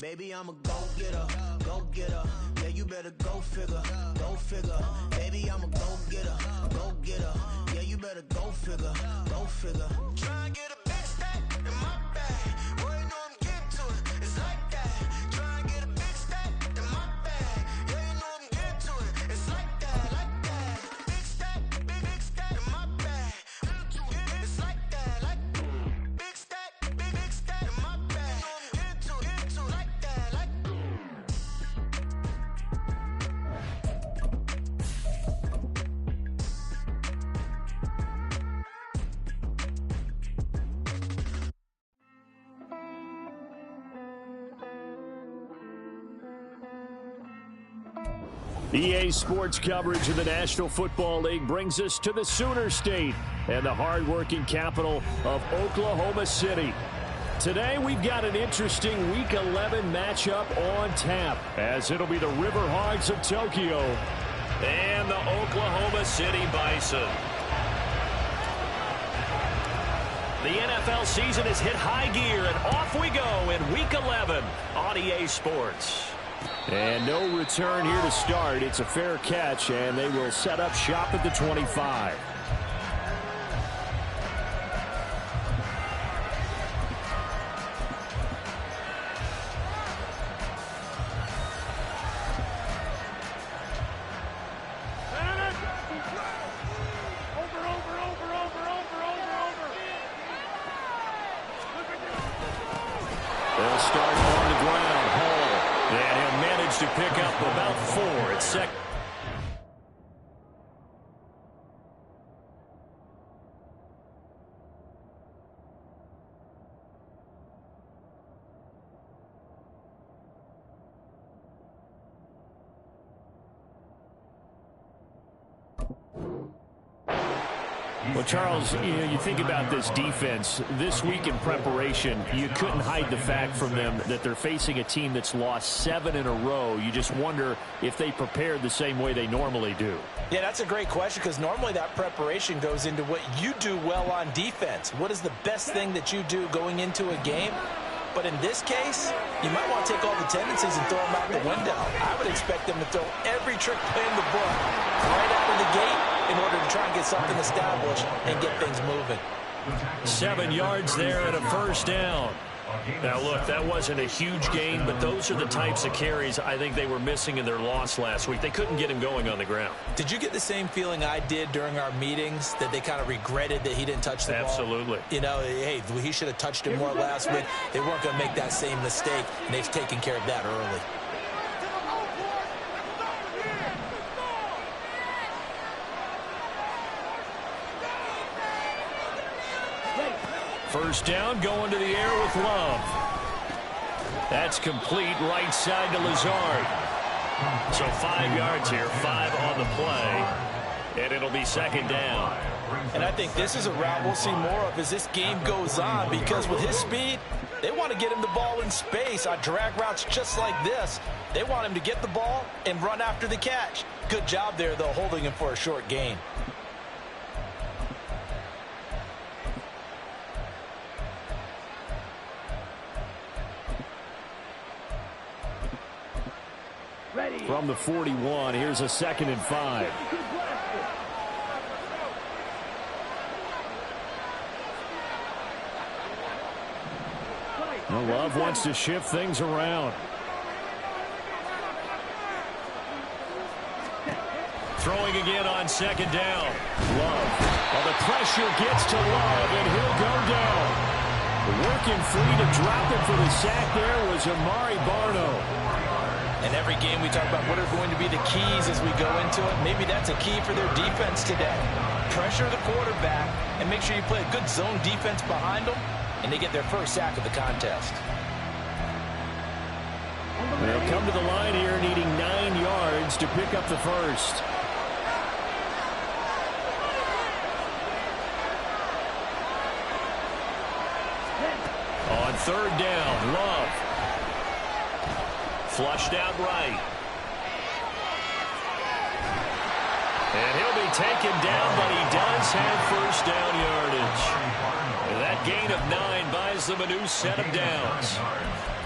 Baby, I'm a go-getter, go-getter. Yeah, you better go figure, go figure. Baby, I'm a go-getter, go-getter. Yeah, you better go figure, go figure. Try and get a big stack in my bag. Boy, you know I'm getting to it. It's like that. Try and get a big stack in my bag. Yeah, you know I'm getting to it. It's like that, like that. Big stack, big stack in my bag. It's like that, like big stack in my bag. You know I'm getting to it, like that, like. EA Sports coverage of the National Football League brings us to the Sooner State and the hard-working capital of Oklahoma City. Today, we've got an interesting Week 11 matchup on tap, as it'll be the River Hogs of Tokyo and the Oklahoma City Bison. The NFL season has hit high gear, and off we go in Week 11 on EA Sports. And no return here to start. It's a fair catch, and they will set up shop at the 25. They'll start on the ground. Hall, and he'll manage to pick up about 4 at second. Well, Charles, you think about this defense. This week in preparation, you couldn't hide the fact from them that they're facing a team that's lost 7 in a row. You just wonder if they prepared the same way they normally do. Yeah, that's a great question, because normally that preparation goes into what you do well on defense. What is the best thing that you do going into a game? But in this case, you might want to take all the tendencies and throw them out the window. I would expect them to throw every trick play in the book right out of the gate in order to try and get something established and get things moving. 7 yards there and a first down. Now, look, that wasn't a huge gain, but those are the types of carries I think they were missing in their loss last week. They couldn't get him going on the ground. Did you get the same feeling I did during our meetings, that they kind of regretted that he didn't touch the ball? Absolutely. You know, hey, he should have touched it more last week. They weren't going to make that same mistake, and they've taken care of that early. First down, going to the air with Love. That's complete, right side to Lazard. So 5 yards here, 5 on the play, and it'll be second down. And I think this is a route we'll see more of as this game goes on, because with his speed, they want to get him the ball in space on drag routes just like this. They want him to get the ball and run after the catch. Good job there, though, holding him for a short gain. From the 41, here's a 2nd and 5. Well, Love wants to shift things around. Throwing again on 2nd down. Love. Well, the pressure gets to Love, and he'll go down. Working free to drop it for the sack there was Amari Barno. And every game we talk about what are going to be the keys as we go into it. Maybe that's a key for their defense today. Pressure the quarterback and make sure you play a good zone defense behind them, and they get their first sack of the contest. They'll come to the line here needing 9 yards to pick up the first. On 3rd down, Love. Flushed out right. And he'll be taken down, but he does have first down yardage. And that gain of 9 buys them a new set of downs.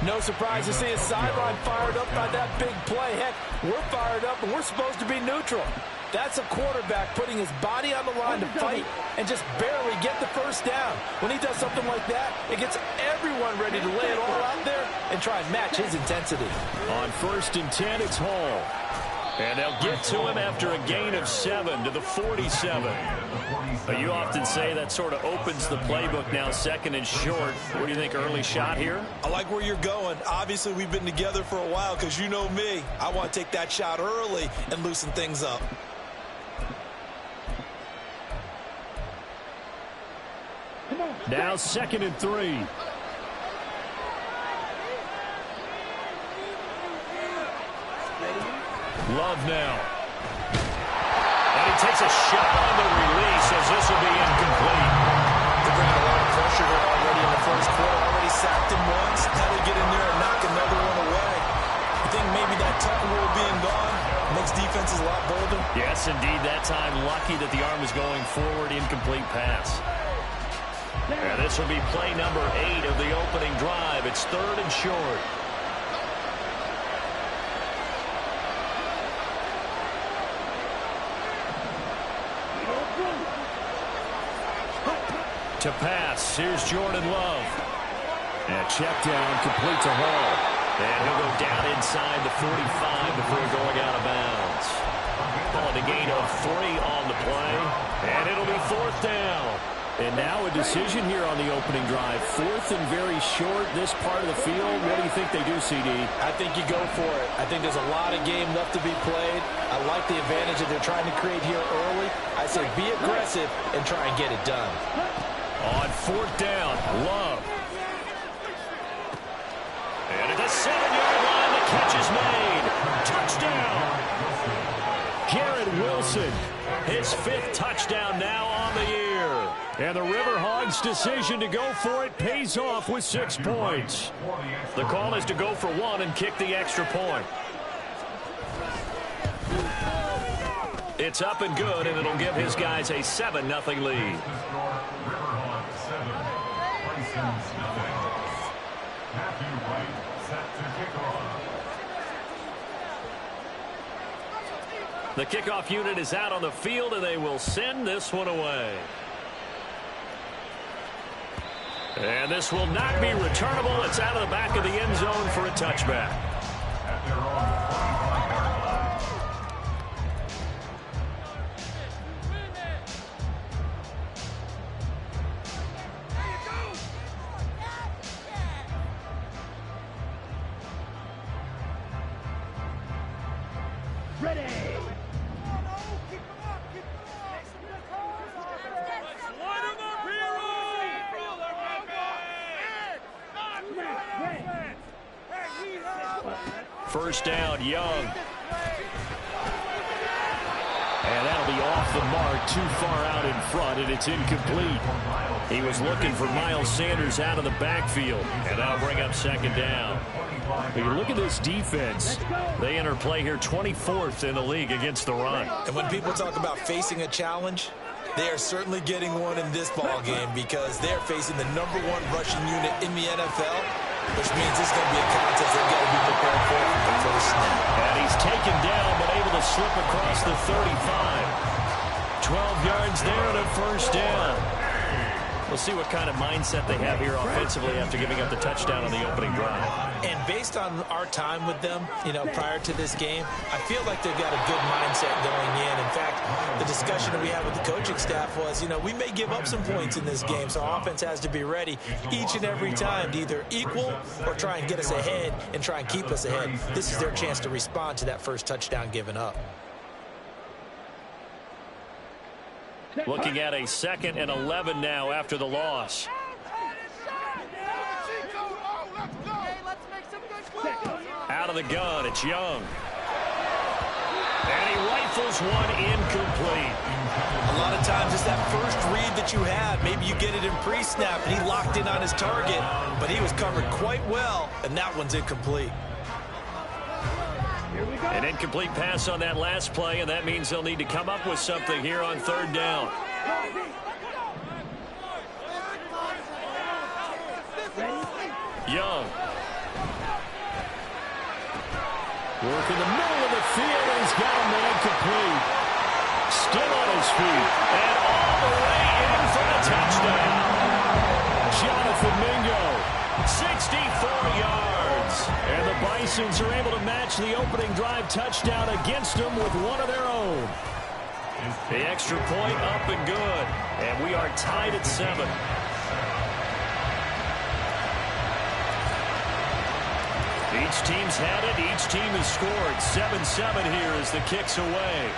No surprise to see his sideline fired up by that big play. Heck, we're fired up, and we're supposed to be neutral. That's a quarterback putting his body on the line to fight and just barely get the first down. When he does something like that, it gets everyone ready to lay it all out there and try and match his intensity. On 1st and 10, it's Hall. And they'll get to him after a gain of 7 to the 47. But you often say that sort of opens the playbook now, 2nd and short. What do you think, early shot here? I like where you're going. Obviously, we've been together for a while because you know me. I want to take that shot early and loosen things up. Now 2nd and 3. Love now. And he takes a shot on the release as this will be incomplete. They're bringing a lot of pressure here already in the first quarter. Already sacked him once. How to get in there and knock another one away. I think maybe that tucker rule being gone makes defenses a lot bolder. Yes, indeed. That time lucky that the arm was going forward. Incomplete pass. And this will be play number 8 of the opening drive. It's 3rd and short. To pass, here's Jordan Love. And check down, complete to Hall. And he'll go down inside the 45 before going out of bounds. Calling a gain of 3 on the play. And it'll be 4th down. And now a decision here on the opening drive. 4th and very short, this part of the field. What do you think they do, CD? I think you go for it. I think there's a lot of game left to be played. I like the advantage that they're trying to create here early. I say be aggressive and try and get it done. On 4th down, Love. And at the 7-yard line, the catch is made. Touchdown. Garrett Wilson, his 5th touchdown now on the year. And the River Hogs' decision to go for it pays off with 6 points. The call is to go for 1 and kick the extra point. It's up and good, and it'll give his guys a 7-0 lead. The kickoff unit is out on the field, and they will send this one away. And this will not be returnable. It's out of the back of the end zone for a touchback. First down, Young. And that'll be off the mark, too far out in front, and it's incomplete. He was looking for Miles Sanders out of the backfield, and that'll bring up 2nd down. When you look at this defense, they enter play here 24th in the league against the run. And when people talk about facing a challenge, they are certainly getting one in this ball game because they're facing the #1 rushing unit in the NFL, which means this is going to be a contest they've got to be prepared for from the first snap. And he's taken down, but able to slip across the 35. 12 yards there and a first down. We'll see what kind of mindset they have here offensively after giving up the touchdown on the opening drive. And based on our time with them, prior to this game, I feel like they've got a good mindset going in. In fact, the discussion that we had with the coaching staff was, we may give up some points in this game, so our offense has to be ready each and every time to either equal or try and get us ahead and try and keep us ahead. This is their chance to respond to that first touchdown given up. Looking at a 2nd and 11 now after the loss. Out of the gun, it's Young. And he rifles one incomplete. A lot of times it's that first read that you have. Maybe you get it in pre-snap, and he locked in on his target, but he was covered quite well, and that one's incomplete. An incomplete pass on that last play, and that means they'll need to come up with something here on third down. Young. Work in the middle of the field, and he's got a man complete. Still on his feet, and all the way in for the touchdown. Jonathan Mingo, 64 yards. And the Bisons are able to match the opening drive touchdown against them with one of their own. The extra point up and good, and we are tied at 7. Each team's had it. Each team has scored. 7-7 here as the kick's away.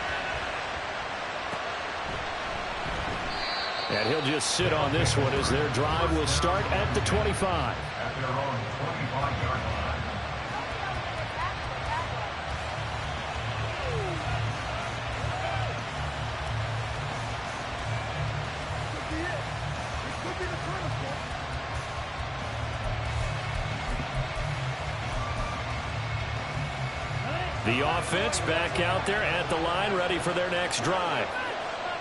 And he'll just sit on this one as their drive will start at the 25. At their own 25-yard line. The offense back out there at the line, ready for their next drive.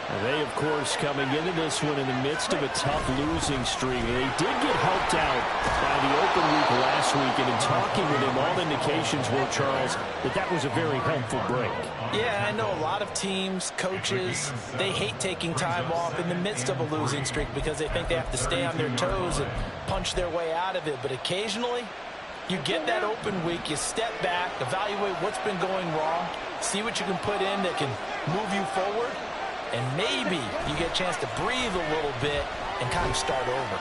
And they, of course, coming into this one in the midst of a tough losing streak. They did get helped out by the open week last week, and in talking with him, all indications were, Charles, that was a very helpful break. Yeah, I know a lot of teams, coaches, they hate taking time off in the midst of a losing streak because they think they have to stay on their toes and punch their way out of it. But occasionally, you get that open week, you step back, evaluate what's been going wrong, see what you can put in that can move you forward, and maybe you get a chance to breathe a little bit and kind of start over.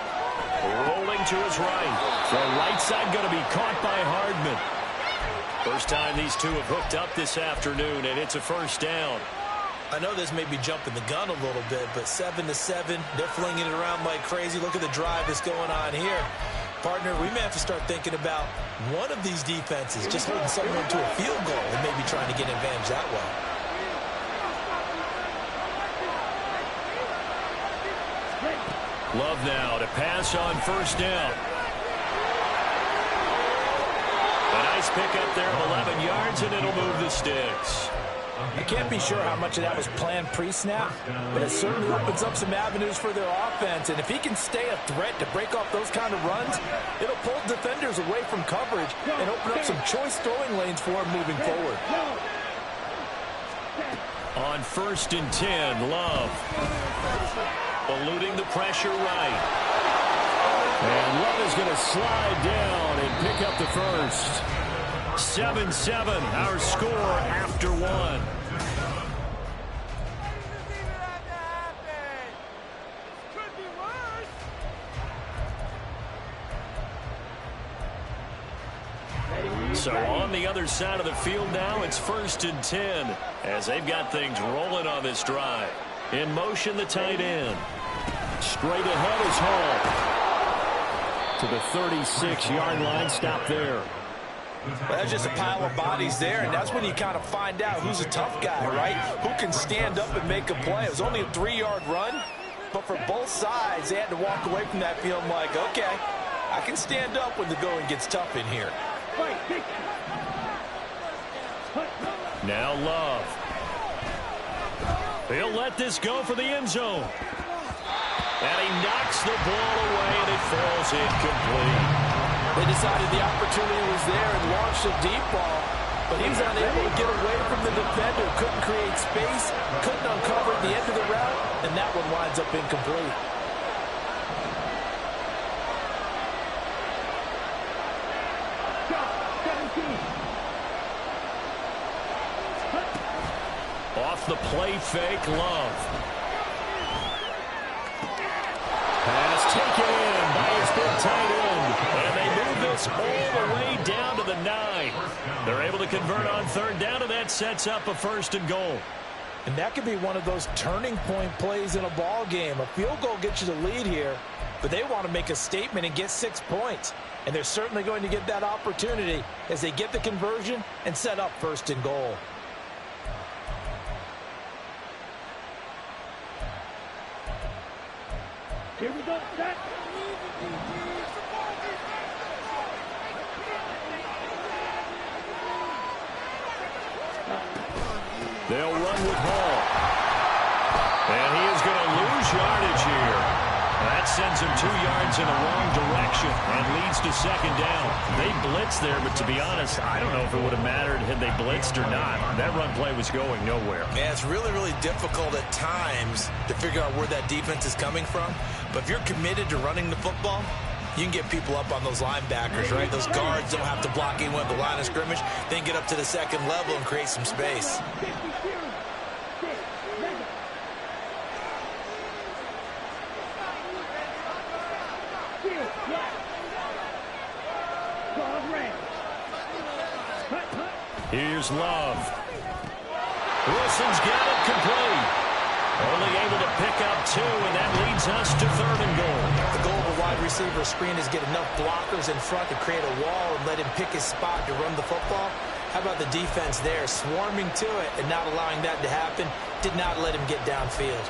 Rolling to his right. The right side going to be caught by Hardman. First time these two have hooked up this afternoon, and it's a first down. I know this may be jumping the gun a little bit, but 7-7, they're flinging it around like crazy. Look at the drive that's going on here. Partner, we may have to start thinking about one of these defenses just holding someone to a field goal and maybe trying to get advantage that way. Love now to pass on first down. A nice pickup there of 11 yards, and it'll move the sticks. I can't be sure how much of that was planned pre-snap, but it certainly opens up some avenues for their offense. And if he can stay a threat to break off those kind of runs, it'll pull defenders away from coverage and open up some choice throwing lanes for him moving forward. On 1st and 10, Love. Eluding the pressure right. And Love is going to slide down and pick up the first. 7-7, our score after one. So on the other side of the field now, it's 1st and 10 as they've got things rolling on this drive. In motion, the tight end. Straight ahead is Hall. To the 36-yard line, stop there. Well, that's just a pile of bodies there, and that's when you kind of find out who's a tough guy, right? Who can stand up and make a play. It was only a 3-yard run, but for both sides, they had to walk away from that field like, okay, I can stand up when the going gets tough in here. Now Love. He'll let this go for the end zone. And he knocks the ball away, and it falls incomplete. They decided the opportunity was there and launched a deep ball, but he was unable to get away from the defender, couldn't create space, couldn't uncover the end of the route, and that one winds up incomplete. Off the play fake, Love. Pass taken in by his big tight end. And they move this all the way down to the 9. They're able to convert on third down, and that sets up a 1st and goal. And that could be one of those turning point plays in a ball game. A field goal gets you the lead here, but they want to make a statement and get 6 points. And they're certainly going to get that opportunity as they get the conversion and set up 1st and goal. Here we go, set. They'll run with Hall. And he is going to lose yardage here. That sends him 2 yards in the wrong direction and leads to second down. They blitzed there, but to be honest, I don't know if it would have mattered had they blitzed or not. That run play was going nowhere. Yeah, it's really, really difficult at times to figure out where that defense is coming from. But if you're committed to running the football, you can get people up on those linebackers, right? Those guards don't have to block anyone at the line of scrimmage. They can get up to the second level and create some space. Here's Love. Wilson's got it complete. Only able to pick up 2, and that leads us to 3rd and goal. The goal of a wide receiver screen is get enough blockers in front to create a wall and let him pick his spot to run the football. How about the defense there, swarming to it and not allowing that to happen? Did not let him get downfield.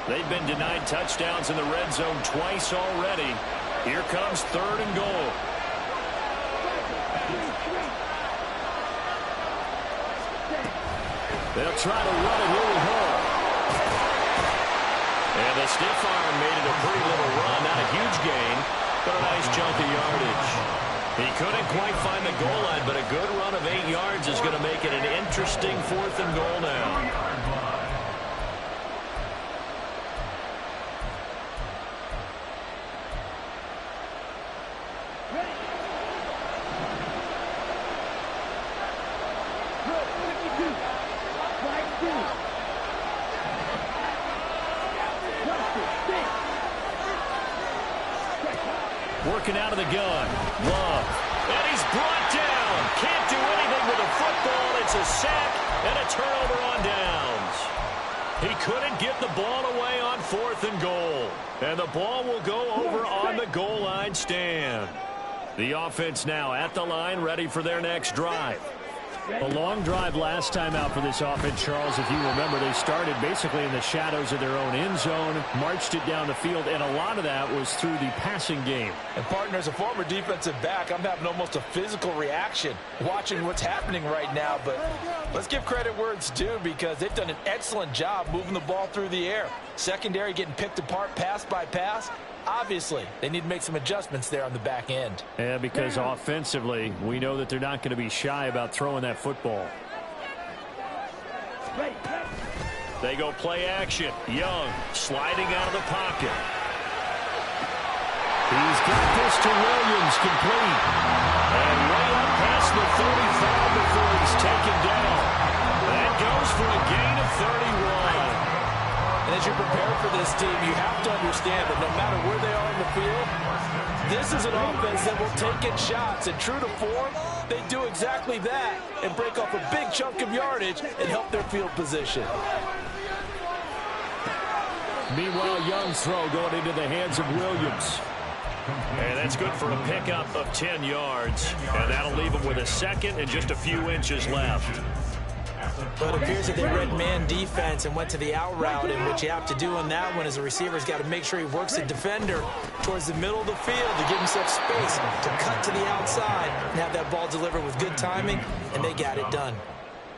They've been denied touchdowns in the red zone twice already. Here comes 3rd and goal. They'll try to run it here with Hall. And the stiff arm made it a pretty little run. Not a huge gain, but a nice chunk of yardage. He couldn't quite find the goal line, but a good run of 8 yards is going to make it an interesting 4th and goal now. Working out of the gun. Love. And he's brought down. Can't do anything with a football. It's a sack and a turnover on downs. He couldn't get the ball away on 4th and goal. And the ball will go over on the goal line stand. The offense now at the line, ready for their next drive. A long drive last time out for this offense, Charles. If you remember, they started basically in the shadows of their own end zone, marched it down the field, and a lot of that was through the passing game. And partner, as a former defensive back, I'm having almost a physical reaction watching what's happening right now. But let's give credit where it's due, because they've done an excellent job moving the ball through the air. Secondary getting picked apart pass by pass. Obviously, they need to make some adjustments there on the back end. Yeah, because offensively, we know that they're not going to be shy about throwing that football. They go play action. Young sliding out of the pocket. He's got this to Williams, complete. And way up past the 35 before he's taken down. That goes for a gain of 31. And as you prepare for this team, you have to understand that no matter where they are in the field, this is an offense that will take in shots. And true to form, they do exactly that and break off a big chunk of yardage and help their field position. Meanwhile, Young's throw going into the hands of Williams. And that's good for a pickup of 10 yards. And that'll leave him with a second and just a few inches left. But it appears that they read man defense and went to the out route, and what you have to do on that one is a receiver's got to make sure he works the defender towards the middle of the field to give himself space to cut to the outside and have that ball delivered with good timing, and they got it done.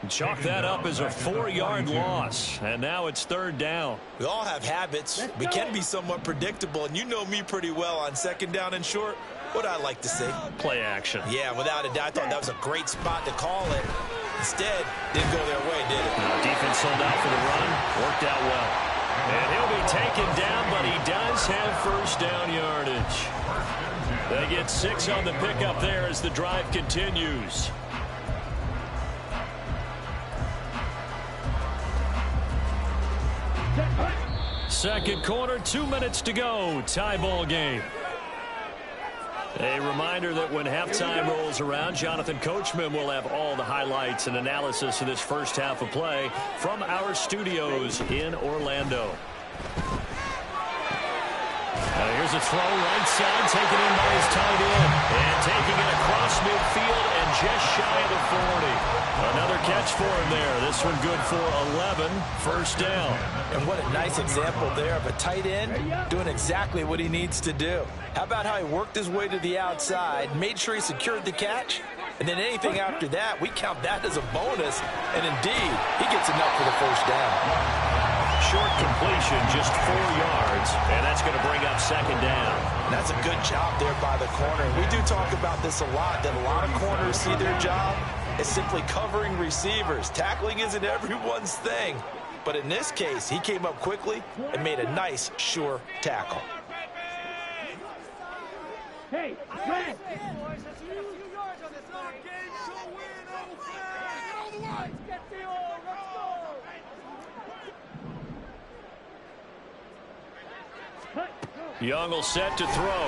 Chalk that up as a 4-yard loss, and now it's 3rd down. We all have habits. We can be somewhat predictable, and you know me pretty well on 2nd down and short. What I like to see? Play action. Yeah, without a doubt, I thought that was a great spot to call it. Instead, didn't go their way, did it? No, defense sold out for the run. Worked out well. And he'll be taken down, but he does have 1st down yardage. They get 6 on the pickup there as the drive continues. Second quarter, 2 minutes to go. Tie ball game. A reminder that when halftime rolls around, Jonathan Coachman will have all the highlights and analysis of this first half of play from our studios in Orlando. Here's a throw right side, taken in by his tight end. And taking it across midfield and just shy of the 40. Another catch for him there. This one good for 11. 1st down. And what a nice example there of a tight end doing exactly what he needs to do. How about how he worked his way to the outside, made sure he secured the catch, And then anything after that, we count that as a bonus. And indeed, he gets enough for the first down. Short completion, just 4 yards, and that's going to bring up second down. And that's a good job there by the corner. We do talk about this a lot, that a lot of corners see their job as simply covering receivers. Tackling isn't everyone's thing. But in this case, he came up quickly and made a nice, sure tackle. Hey, Grant! Young will set to throw.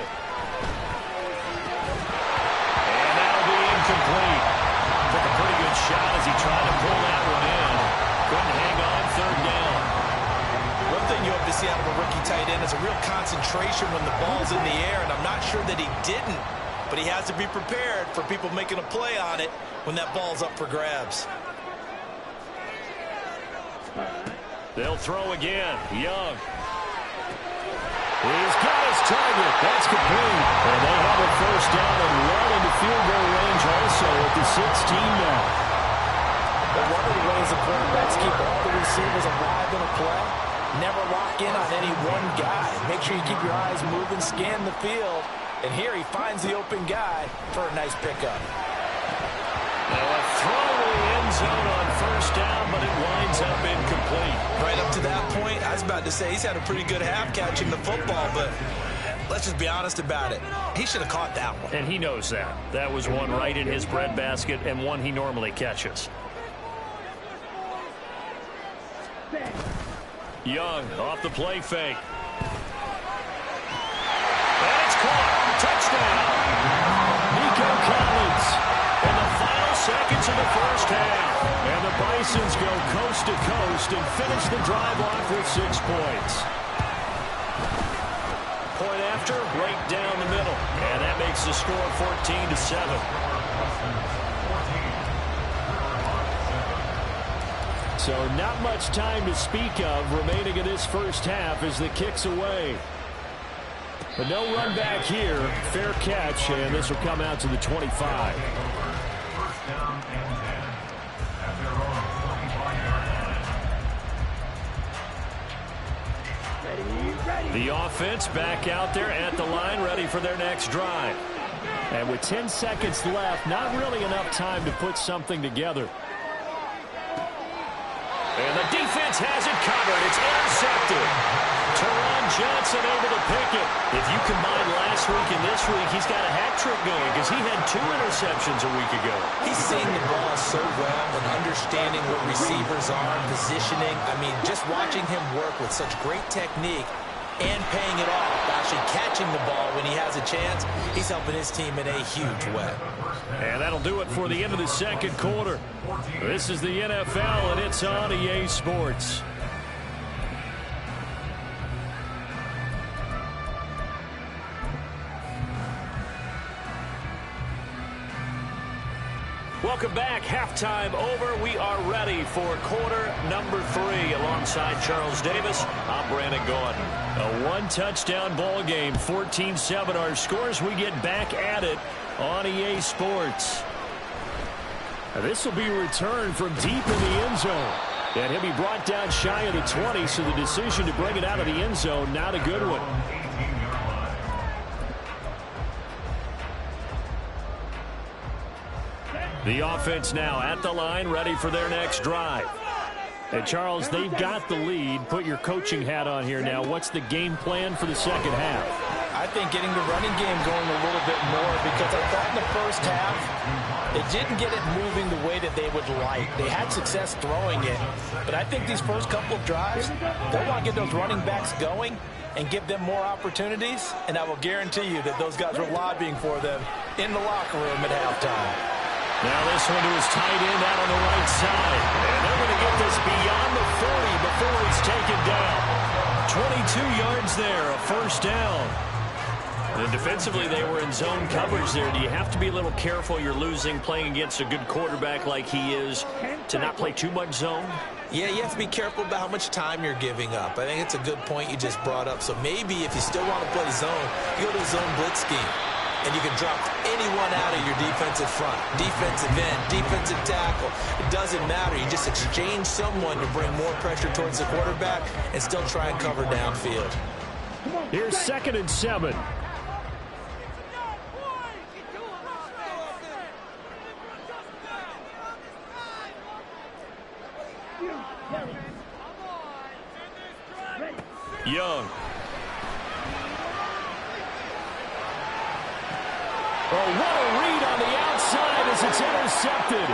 And that'll be incomplete. Took a pretty good shot as he tried to pull that one in. Couldn't hang on, third down. One thing you hope to see out of a rookie tight end is a real concentration when the ball's in the air, and I'm not sure that he didn't, but he has to be prepared for people making a play on it when that ball's up for grabs. They'll throw again. Young. He's got his target. That's complete. And they have a first down and well into field goal range also at the 16 now. But one of the ways the quarterbacks keep all the receivers alive in a play, never lock in on any one guy. Make sure you keep your eyes moving, scan the field. And here he finds the open guy for a nice pickup. Now a throw to the end zone on first down, but it winds up incomplete. Right up to that point, I was about to say he's had a pretty good half catching the football, but let's just be honest about it. He should have caught that one. And he knows that. That was one right in his breadbasket and one he normally catches. Young off the play fake. And it's caught. Touchdown. Nico Collins. In the final seconds of the first half. And the Bisons go coast to coast and finish the drive off with 6 points. Point after, right down the middle. And that makes the score 14-7. So not much time to speak of remaining in this first half as the kick's away. But no run back here. Fair catch, and this will come out to the 25. First down and 10 at their own 25-yard line. The offense back out there at the line, ready for their next drive. And with 10 seconds left, not really enough time to put something together. And the defense has it covered. It's intercepted. Teron Johnson able to pick it. If you combine last week and this week, he's got a hat trick going because he had 2 interceptions a week ago. He's seeing the ball so well and understanding what receivers are, positioning. I mean, just watching him work with such great technique and paying it off, actually catching the ball when he has a chance, he's helping his team in a huge way. And that'll do it for the end of the second quarter. This is the NFL, and it's on EA Sports. Welcome back. Halftime over. We are ready for quarter number 3. Alongside Charles Davis, I'm Brandon Gordon. A 1-touchdown ball game, 14-7 our scores. We get back at it on EA Sports. Now, this will be returned from deep in the end zone. And he'll be brought down shy of the 20, so the decision to bring it out of the end zone, not a good one. The offense now at the line, ready for their next drive. And, Charles, they've got the lead. Put your coaching hat on here now. What's the game plan for the second half? I think getting the running game going a little bit more, because I thought in the first half they didn't get it moving the way that they would like. They had success throwing it, but I think these first couple of drives, they'll want to get those running backs going and give them more opportunities, and I will guarantee you that those guys were lobbying for them in the locker room at halftime. Now this one to his tight end out on the right side. And they're going to get this beyond the 40 before he's taken down. 22 yards there, a first down. And defensively, they were in zone coverage there. Do you have to be a little careful? You're losing, playing against a good quarterback like he is, to not play too much zone? Yeah, you have to be careful about how much time you're giving up. I think it's a good point you just brought up. So maybe if you still want to play zone, you go to a zone blitz scheme. and you can drop anyone out of your defensive front. Defensive end, defensive tackle. It doesn't matter. You just exchange someone to bring more pressure towards the quarterback and still try and cover downfield. Here's 2nd and 7. Young. Oh, what a read on the outside as it's intercepted.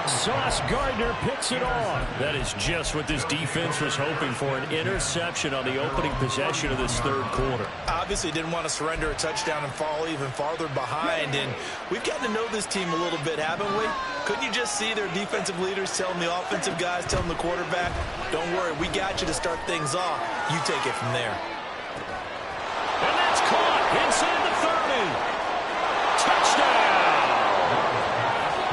Sauce Gardner picks it off. That is just what this defense was hoping for, an interception on the opening possession of this third quarter. Obviously didn't want to surrender a touchdown and fall even farther behind, and we've gotten to know this team a little bit, haven't we? Couldn't you just see their defensive leaders telling the offensive guys, telling the quarterback, don't worry, we got you to start things off. You take it from there. And that's caught inside the 30. Touchdown!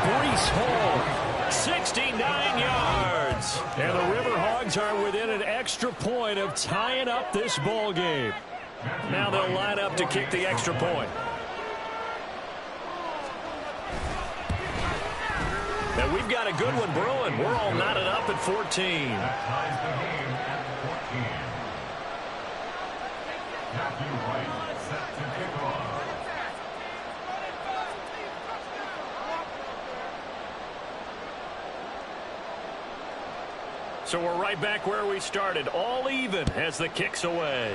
Breece Hall, 69 yards. And the River Hogs are within an extra point of tying up this ball game. Now they'll line up to kick the extra point. And we've got a good one brewing. We're all knotted up at 14. That ties the game at 14. Matthew White set to kick off. So we're right back where we started. All even as the kick's away.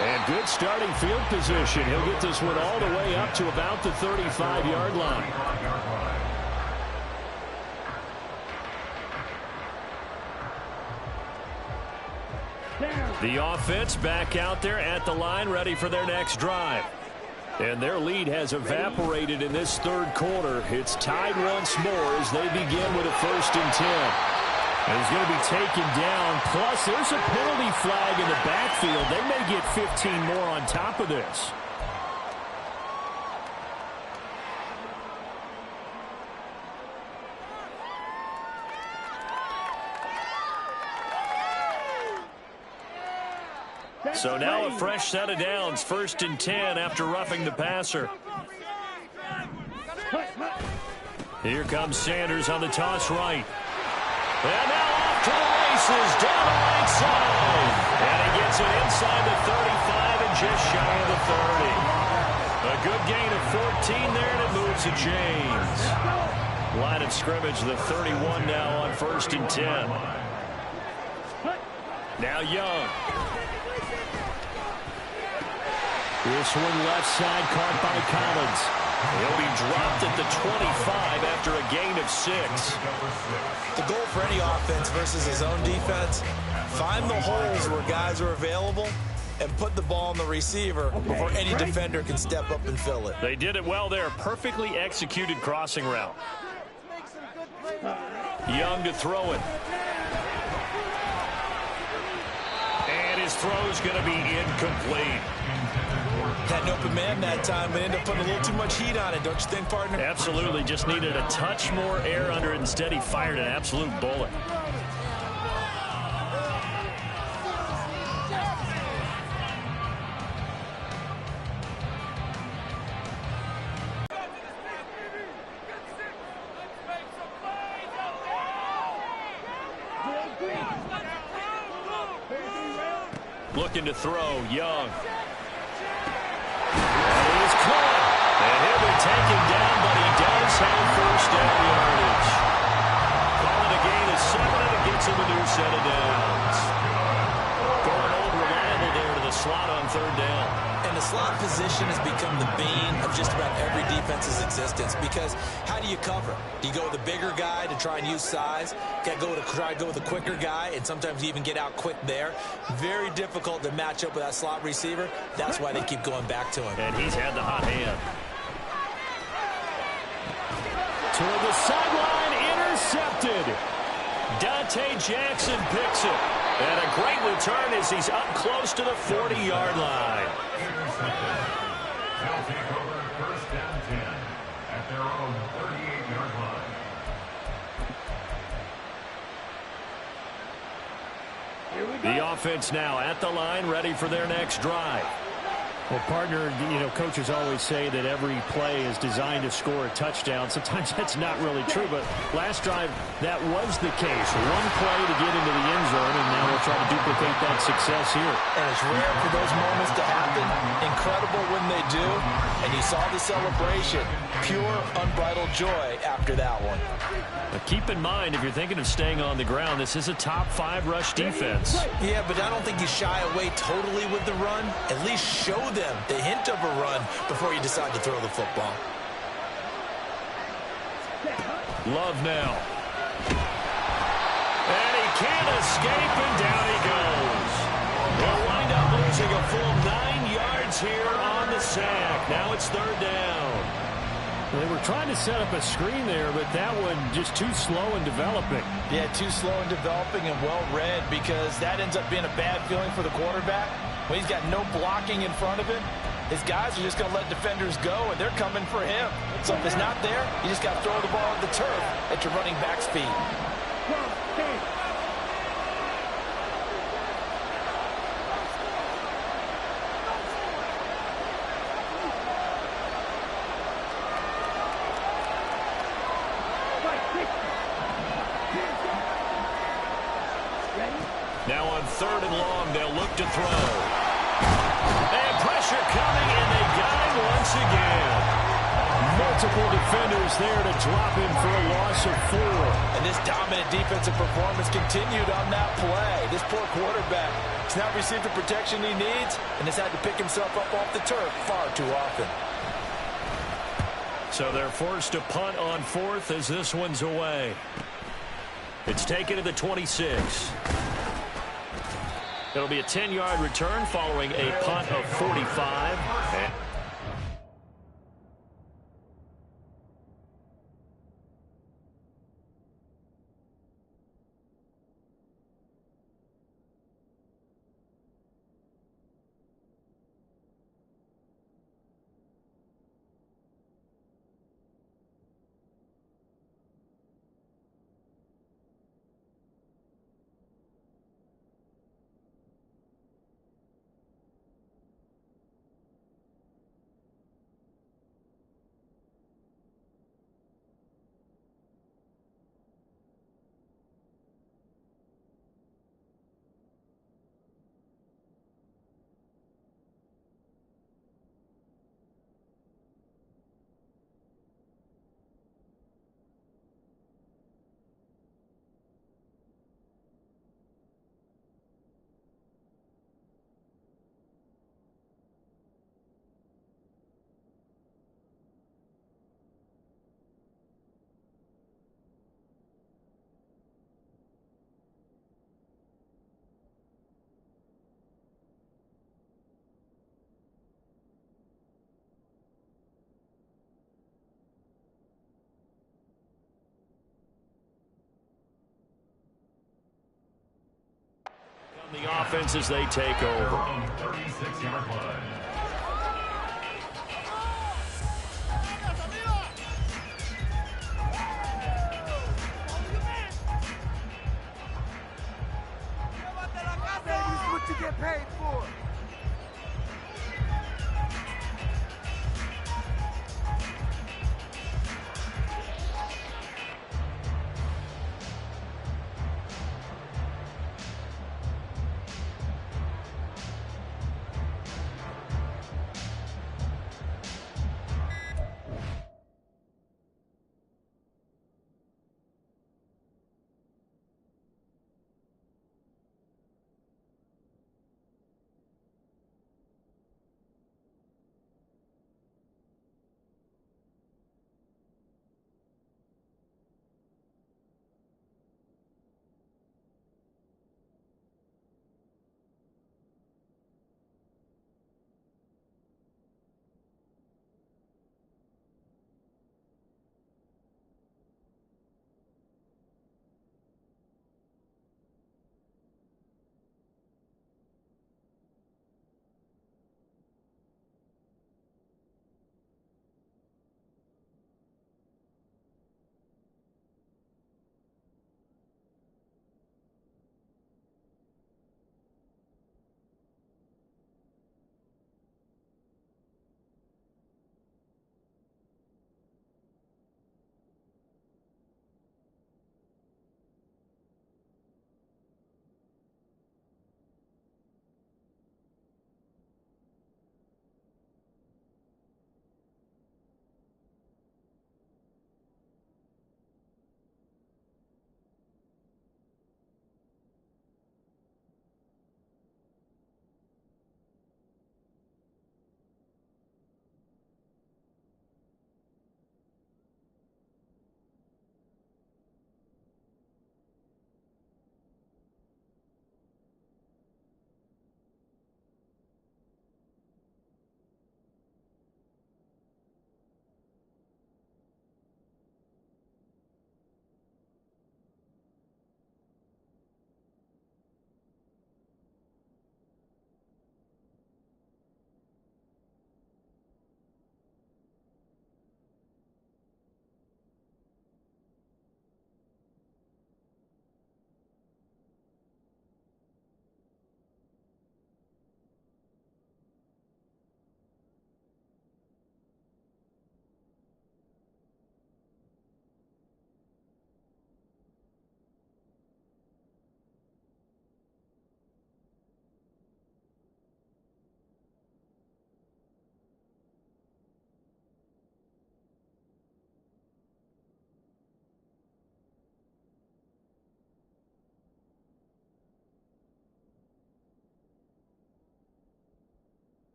And good starting field position. He'll get this one all the way up to about the 35-yard line. The offense back out there at the line, ready for their next drive. And their lead has evaporated in this third quarter. It's tied once more as they begin with a 1st and 10. And he's going to be taken down. Plus, there's a penalty flag in the backfield. They may get 15 more on top of this. So now a fresh set of downs. 1st and 10 after roughing the passer. Here comes Sanders on the toss right. And now off to the races, down the right side. And he gets it inside the 35 and just shy of the 30. A good gain of 14 there, and it moves the chains. Line of scrimmage, the 31 now on 1st and 10. Now Young. This one left side caught by Collins. He'll be dropped at the 25 after a gain of 6. The goal for any offense versus his own defense, find the holes where guys are available and put the ball on the receiver before any defender can step up and fill it. They did it well there. Perfectly executed crossing route. Young to throw it. And his throw's going to be incomplete. Had an open man that time, but ended up putting a little too much heat on it, don't you think, partner? Absolutely. Just needed a touch more air under it. Instead, he fired an absolute bullet. Looking to throw, Young. He's caught, and he'll be taken down, but he does have 1st down yardage. Calling a gain of 7, and it gets him a new set of downs. Going old reliable there to the slot on 3rd down. And the slot position has become the bane of just about every defense's existence, because how do you cover? Do you go with a bigger guy to try and use size? Got to try to go with a quicker guy, and sometimes you even get out quick there. Very difficult to match up with that slot receiver. That's why they keep going back to him. And he's had the hot hand. Toward the sideline, intercepted. Dante Jackson picks it. And a great return as he's up close to the 40-yard line. They'll take over 1st and 10 at their own 38-yard line. The offense now at the line, ready for their next drive. Well, partner, coaches always say that every play is designed to score a touchdown. Sometimes that's not really true, but last drive, that was the case. One play to get into the end zone, and now we'll try to duplicate that success here. And it's rare for those moments to happen. Incredible when they do. And you saw the celebration. Pure, unbridled joy after that one. But keep in mind, if you're thinking of staying on the ground, this is a top 5 rush defense. Yeah, but I don't think you shy away totally with the run. At least show them the hint of a run before you decide to throw the football. Love now. And he can't escape, and down he goes. They'll wind up losing a full 9 yards here on the sack. Now it's 3rd down. They were trying to set up a screen there, but that one just too slow in developing. Yeah, too slow in developing and well read, because that ends up being a bad feeling for the quarterback. When he's got no blocking in front of him, his guys are just going to let defenders go, and they're coming for him. So if it's not there, you just got to throw the ball at the turf at your running back's feet. Now on 3rd and long, they'll look to throw. And pressure coming, and they got him once again. Multiple defenders there to drop him for a loss of 4. And this dominant defensive performance continued on that play. This poor quarterback has not received the protection he needs and has had to pick himself up off the turf far too often. So they're forced to punt on 4th as this one's away. It's taken to the 26. It'll be a 10-yard return following a punt of 45. The offense as they take over. 36-yard line. What you get paid for?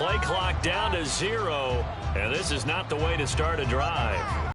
Play clock down to 0, and this is not the way to start a drive.